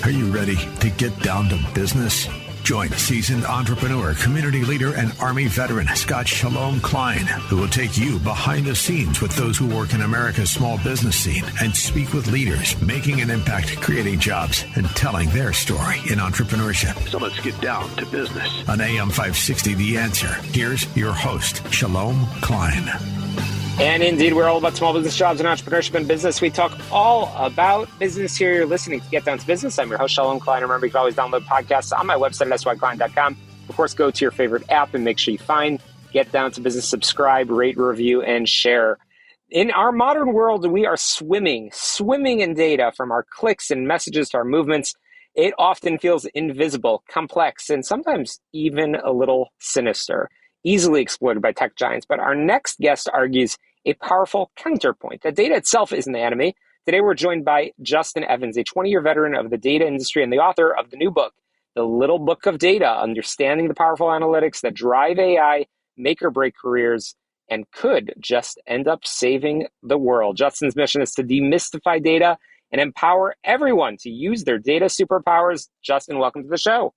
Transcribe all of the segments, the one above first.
Are you ready to get down to business? Join seasoned entrepreneur, community leader, and Army veteran Scott Shalom Klein, who will take you behind the scenes with those who work in America's small business scene and speak with leaders making an impact, creating jobs, and telling their story in entrepreneurship. So let's get down to business. On AM 560, The Answer, here's your host, Shalom Klein. And indeed, we're all about small business, jobs, and entrepreneurship and business. We talk all about business here. You're listening to Get Down to Business. I'm your host, Shalom Klein. Remember, you can always download podcasts on my website at syklein.com. Of course, go to your favorite app and make sure you find Get Down to Business, subscribe, rate, review, and share. In our modern world, we are swimming in data, from our clicks and messages to our movements. It often feels invisible, complex, and sometimes even a little sinister, easily exploited by tech giants. But our next guest argues a powerful counterpoint. The data itself isn't the enemy. Today, we're joined by Justin Evans, a 20-year veteran of the data industry and the author of the new book, The Little Book of Data, Understanding the Powerful Analytics That Drive AI, Make or Break Careers, and could just end up saving the world. Justin's mission is to demystify data and empower everyone to use their data superpowers. Justin, welcome to the show.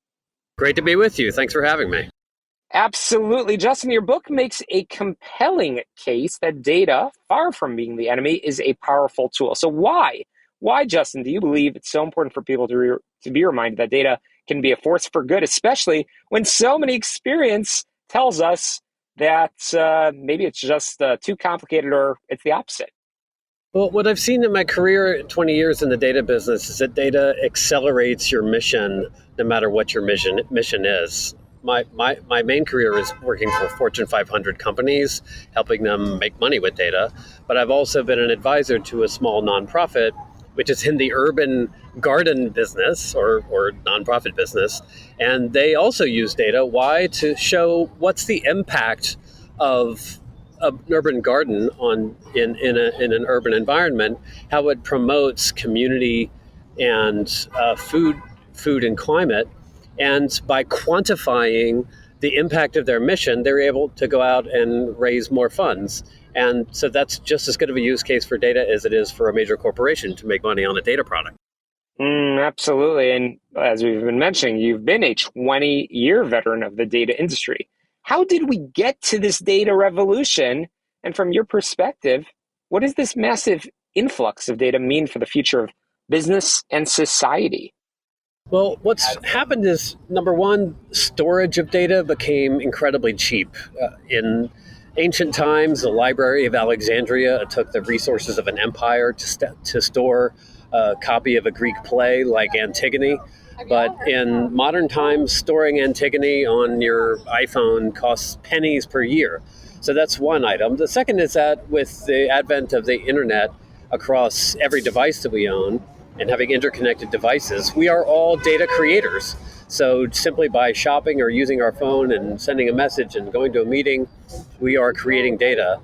Great to be with you. Thanks for having me. Absolutely. Justin, your book makes a compelling case that data, far from being the enemy, is a powerful tool. So why, Justin, do you believe it's so important for people to be reminded that data can be a force for good, especially when so many experience tells us that maybe it's just too complicated or it's the opposite? Well, what I've seen in my career, 20 years in the data business, is that data accelerates your mission no matter what your mission is. My main career is working for Fortune 500 companies, helping them make money with data. But I've also been an advisor to a small nonprofit, which is in the urban garden business or nonprofit business. And they also use data. Why? To show what's the impact of an urban garden in an urban environment, how it promotes community and food and climate. And by quantifying the impact of their mission, they're able to go out and raise more funds. And so that's just as good of a use case for data as it is for a major corporation to make money on a data product. Absolutely. And as we've been mentioning, you've been a 20-year veteran of the data industry. How did we get to this data revolution? And from your perspective, what does this massive influx of data mean for the future of business and society? Well, what's happened is, number one, storage of data became incredibly cheap. In ancient times, the Library of Alexandria took the resources of an empire to store a copy of a Greek play like Antigone. But in modern times, storing Antigone on your iPhone costs pennies per year. So that's one item. The second is that with the advent of the internet across every device that we own, and having interconnected devices, we are all data creators. So simply by shopping or using our phone and sending a message and going to a meeting, we are creating data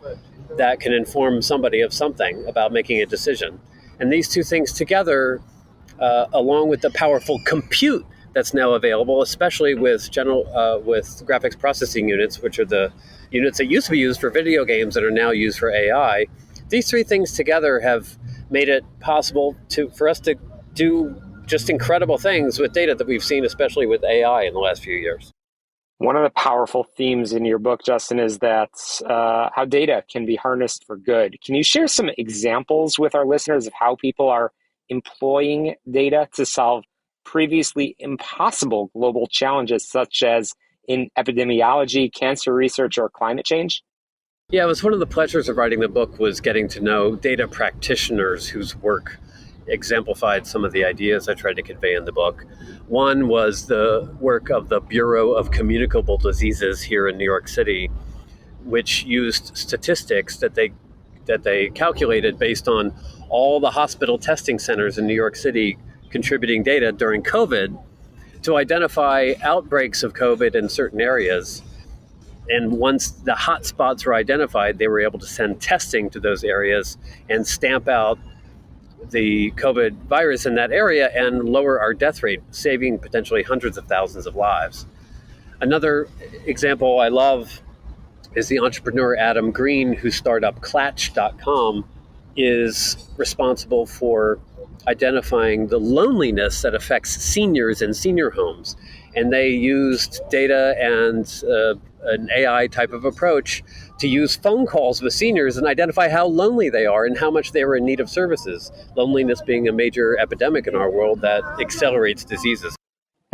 that can inform somebody of something about making a decision. And these two things together, along with the powerful compute that's now available, especially with with graphics processing units, which are the units that used to be used for video games that are now used for AI, these three things together have made it possible for us to do just incredible things with data that we've seen, especially with AI in the last few years. One of the powerful themes in your book, Justin, is that how data can be harnessed for good. Can you share some examples with our listeners of how people are employing data to solve previously impossible global challenges, such as in epidemiology, cancer research, or climate change? Yeah, it was one of the pleasures of writing the book was getting to know data practitioners whose work exemplified some of the ideas I tried to convey in the book. One was the work of the Bureau of Communicable Diseases here in New York City, which used statistics that they calculated based on all the hospital testing centers in New York City contributing data during COVID to identify outbreaks of COVID in certain areas. And once the hot spots were identified, they were able to send testing to those areas and stamp out the COVID virus in that area and lower our death rate, saving potentially hundreds of thousands of lives. Another example I love is the entrepreneur Adam Green, whose startup Klatch.com is responsible for identifying the loneliness that affects seniors in senior homes. And they used data and an AI type of approach to use phone calls with seniors and identify how lonely they are and how much they were in need of services. Loneliness being a major epidemic in our world that accelerates diseases.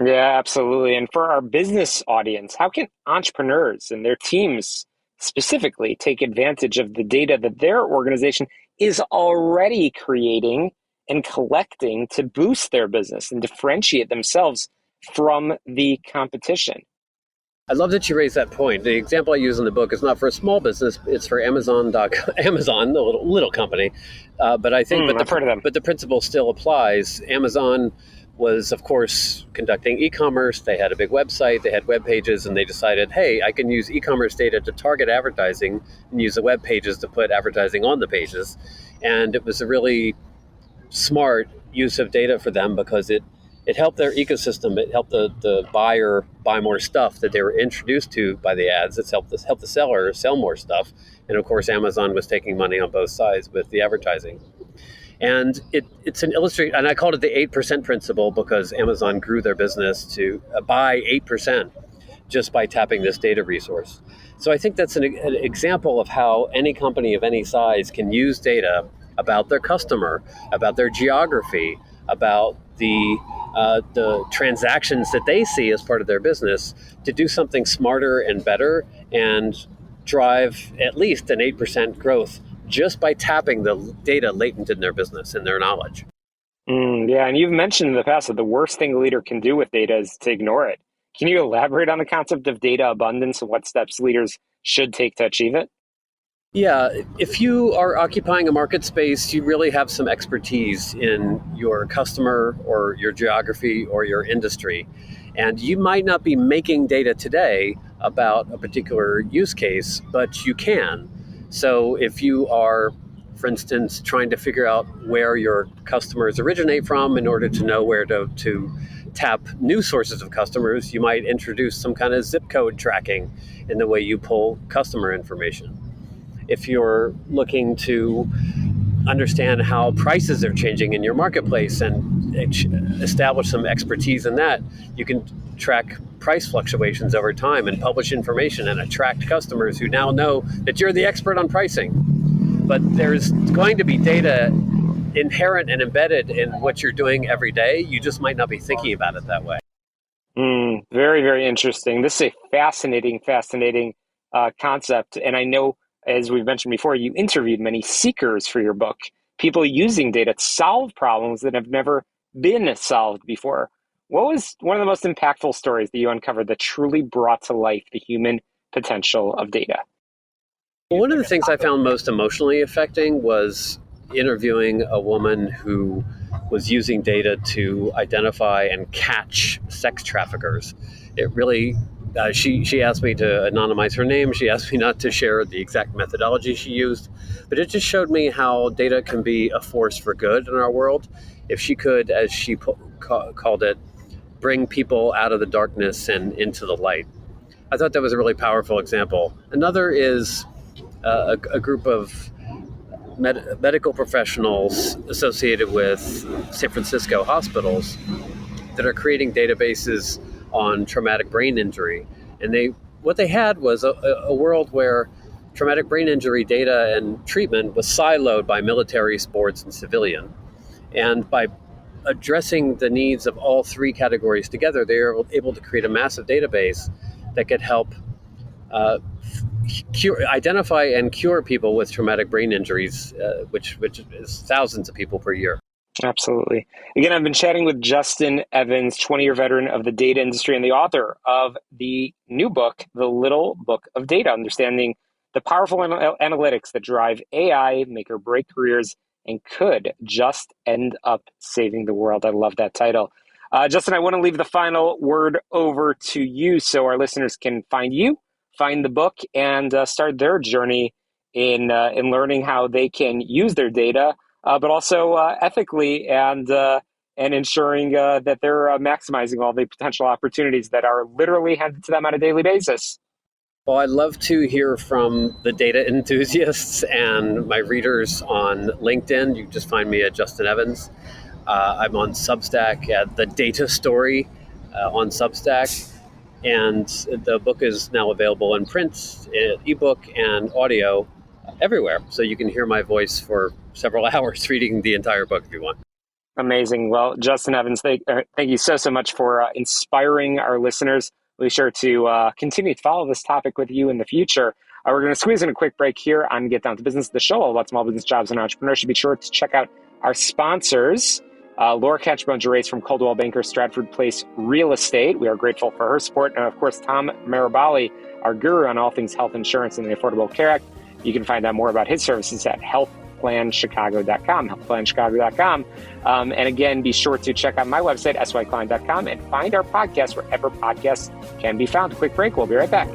Yeah, absolutely. And for our business audience, how can entrepreneurs and their teams specifically take advantage of the data that their organization is already creating and collecting to boost their business and differentiate themselves from the competition? I love that you raised that point. The example I use in the book is not for a small business; it's for Amazon, the little company. But I think, I've heard of them. But the principle still applies. Amazon was, of course, conducting e-commerce. They had a big website. They had web pages, and they decided, hey, I can use e-commerce data to target advertising and use the web pages to put advertising on the pages. And it was a really smart use of data for them because it helped their ecosystem. It helped the buyer buy more stuff that they were introduced to by the ads. It's helped the seller sell more stuff. And of course, Amazon was taking money on both sides with the advertising. And it's an illustration, and I called it the 8% principle because Amazon grew their business to by 8% just by tapping this data resource. So I think that's an example of how any company of any size can use data about their customer, about their geography, about the transactions that they see as part of their business to do something smarter and better and drive at least an 8% growth just by tapping the data latent in their business and their knowledge. Yeah, and you've mentioned in the past that the worst thing a leader can do with data is to ignore it. Can you elaborate on the concept of data abundance and what steps leaders should take to achieve it? Yeah, if you are occupying a market space, you really have some expertise in your customer or your geography or your industry. And you might not be making data today about a particular use case, but you can. So if you are, for instance, trying to figure out where your customers originate from in order to know where to tap new sources of customers, you might introduce some kind of zip code tracking in the way you pull customer information. If you're looking to understand how prices are changing in your marketplace and establish some expertise in that, you can track price fluctuations over time and publish information and attract customers who now know that you're the expert on pricing. But there's going to be data inherent and embedded in what you're doing every day. You just might not be thinking about it that way. Very, very interesting. This is a fascinating concept. And I know, as we've mentioned before, you interviewed many seekers for your book, people using data to solve problems that have never been solved before. What was one of the most impactful stories that you uncovered that truly brought to life the human potential of data? One of the things I found most emotionally affecting was interviewing a woman who was using data to identify and catch sex traffickers. It really she asked me to anonymize her name. She asked me not to share the exact methodology she used, but it just showed me how data can be a force for good in our world. If she could, as she called it, bring people out of the darkness and into the light. I thought that was a really powerful example. Another is a group of medical professionals associated with San Francisco hospitals that are creating databases on traumatic brain injury. And what they had was a world where traumatic brain injury data and treatment was siloed by military, sports, and civilian. And by addressing the needs of all three categories together, they are able to create a massive database that could help identify and cure people with traumatic brain injuries, which is thousands of people per year. Absolutely. Again, I've been chatting with Justin Evans, 20-year veteran of the data industry and the author of the new book, The Little Book of Data, Understanding the Powerful Analytics that Drive AI, Make or Break Careers, and Could Just End Up Saving the World. I love that title. Justin, I want to leave the final word over to you so our listeners can find you, find the book, and start their journey in learning how they can use their data, but also ethically and ensuring that they're maximizing all the potential opportunities that are literally handed to them on a daily basis. Well, I'd love to hear from the data enthusiasts and my readers on LinkedIn. You just find me at Justin Evans. I'm on Substack at The Data Story on Substack. And the book is now available in print, ebook, and audio everywhere. So you can hear my voice for several hours reading the entire book if you want. Amazing. Well, Justin Evans, thank you so much for inspiring our listeners. We'll be sure to continue to follow this topic with you in the future. We're going to squeeze in a quick break here on Get Down to Business, the show all about small business, jobs, and entrepreneurship. Be sure to check out our sponsors, Laura Catchbone-Gervais from Coldwell Banker Stratford Place Real Estate. We are grateful for her support. And of course, Tom Marabali, our guru on all things health insurance and the Affordable Care Act. You can find out more about his services at healthplanchicago.com, healthplanchicago.com. And again, be sure to check out my website, syklein.com, and find our podcast wherever podcasts can be found. A quick break. We'll be right back.